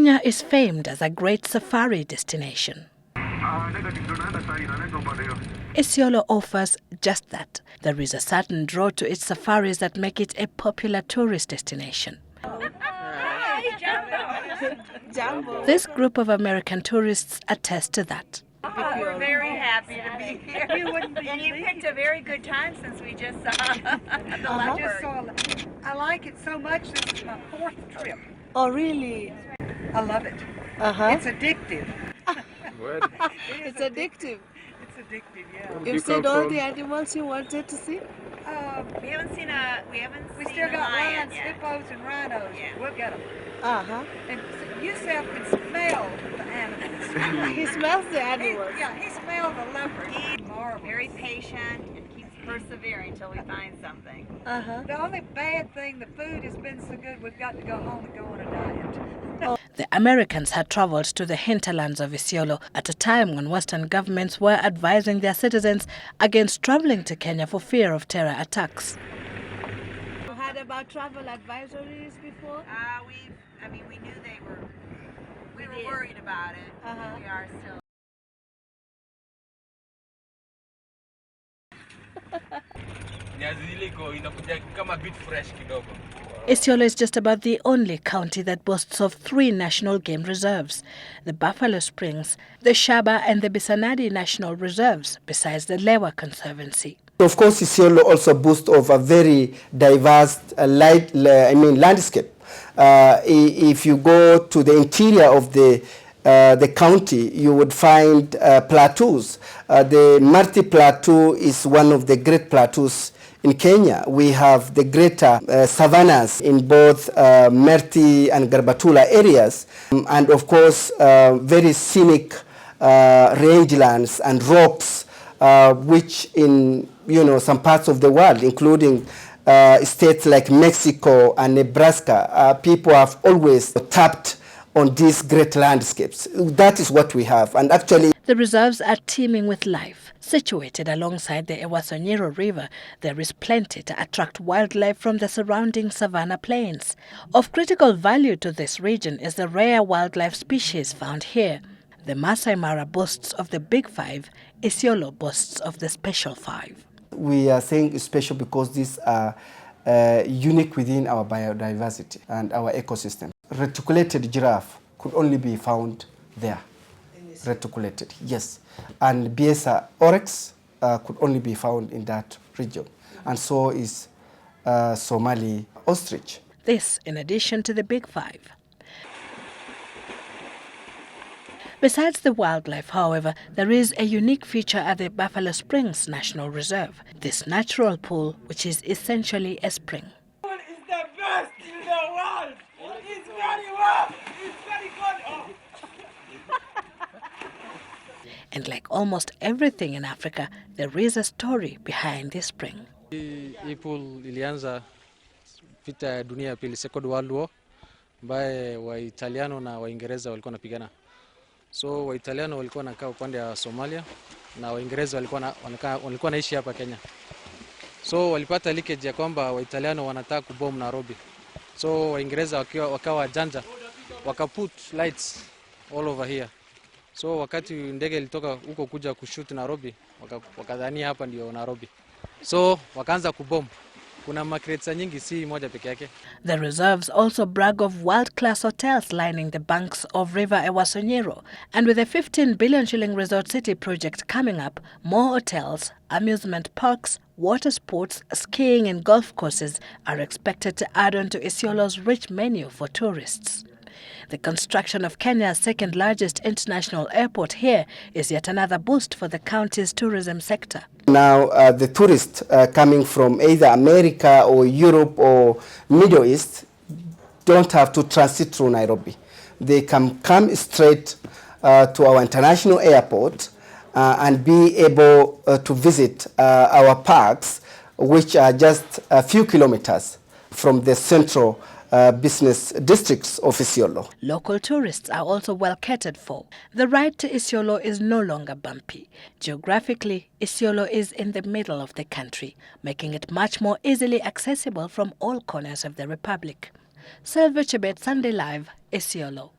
Kenya is famed as a great safari destination. Isiolo offers just that. There is a certain draw to its safaris that make it a popular tourist destination. This group of American tourists attest to that. We're very happy to be here. And you picked a very good time since we just saw the leopard. I like it so much. This is my 4th trip. Oh, really? I love it. It's addictive. It's addictive. It's addictive, yeah. You've seen all the animals you wanted to see? We haven't seen We still got lions, yet. hippos, and rhinos. Yeah. We'll get them. And Yusef can smell the animals. he smells the animals. He smells the leopard. He's very patient and keeps persevering until we find something. The only bad thing, the food has been so good, we've got to go home and go on a diet. The Americans had traveled to the hinterlands of Isiolo at a time when Western governments were advising their citizens against traveling to Kenya for fear of terror attacks. You heard about travel advisories before? We knew we were worried about it. We are still. Isiolo is just about the only county that boasts of 3 national game reserves: the Buffalo Springs, the Shaba and the Bisanadi National Reserves, besides the Lewa Conservancy. Of course, Isiolo also boasts of a very diverse landscape. If you go to the interior of the county, you would find plateaus. The Marti Plateau is one of the great plateaus in Kenya. We have the greater savannas in both Merti and Garbatula areas, and of course very scenic rangelands and rocks, which in some parts of the world, including states like Mexico and Nebraska, people have always tapped on these great landscapes. That is what we have, and actually the reserves are teeming with life. Situated alongside the Ewasonyiro River, there is plenty to attract wildlife from the surrounding savanna plains. Of critical value to this region is the rare wildlife species found here. The Masai Mara boasts of the Big Five, Isiolo boasts of the Special Five. We are saying special because these are unique within our biodiversity and our ecosystem. Reticulated giraffe could only be found there. Reticulated, yes. And Biesa oryx could only be found in that region. And so is Somali ostrich. This in addition to the Big Five. Besides the wildlife, however, there is a unique feature at the Buffalo Springs National Reserve, this natural pool, which is essentially a spring. It's the best in the world! It's very well! It's very good! Oh. And like almost everything in Africa, there is a story behind this spring. Hii pool ilianza vita ya dunia ya pili, Second World War, ambaye Waitaliano na Waingereza walikuwa napigana. So Waitaliano walikuwa nakaa upande wa Somalia na Waingereza walikuwa naishi hapa Kenya. So walipata leakage ya kwamba Waitaliano wanataka kubomb Nairobi. So Waingereza wakawa janja, wakaput lights all over here. So wakati ndege ilitoka huko kuja kushoot Nairobi, wakadhania hapa ndio Nairobi. So wakaanza kubomb. Kuna makretsa nyingi, si moja peke yake. The reserves also brag of world-class hotels lining the banks of River Ewasonyiro. And with a 15 billion shilling resort city project coming up, more hotels, amusement parks, water sports, skiing and golf courses are expected to add on to Isiolo's rich menu for tourists. The construction of Kenya's second largest international airport here is yet another boost for the county's tourism sector. Now the tourists coming from either America or Europe or Middle East don't have to transit through Nairobi. They can come straight to our international airport and be able to visit our parks, which are just a few kilometers from the central business districts of Isiolo. Local tourists are also well catered for. The ride to Isiolo is no longer bumpy. Geographically, Isiolo is in the middle of the country, making it much more easily accessible from all corners of the Republic. Selva Chebet, Sunday Live, Isiolo.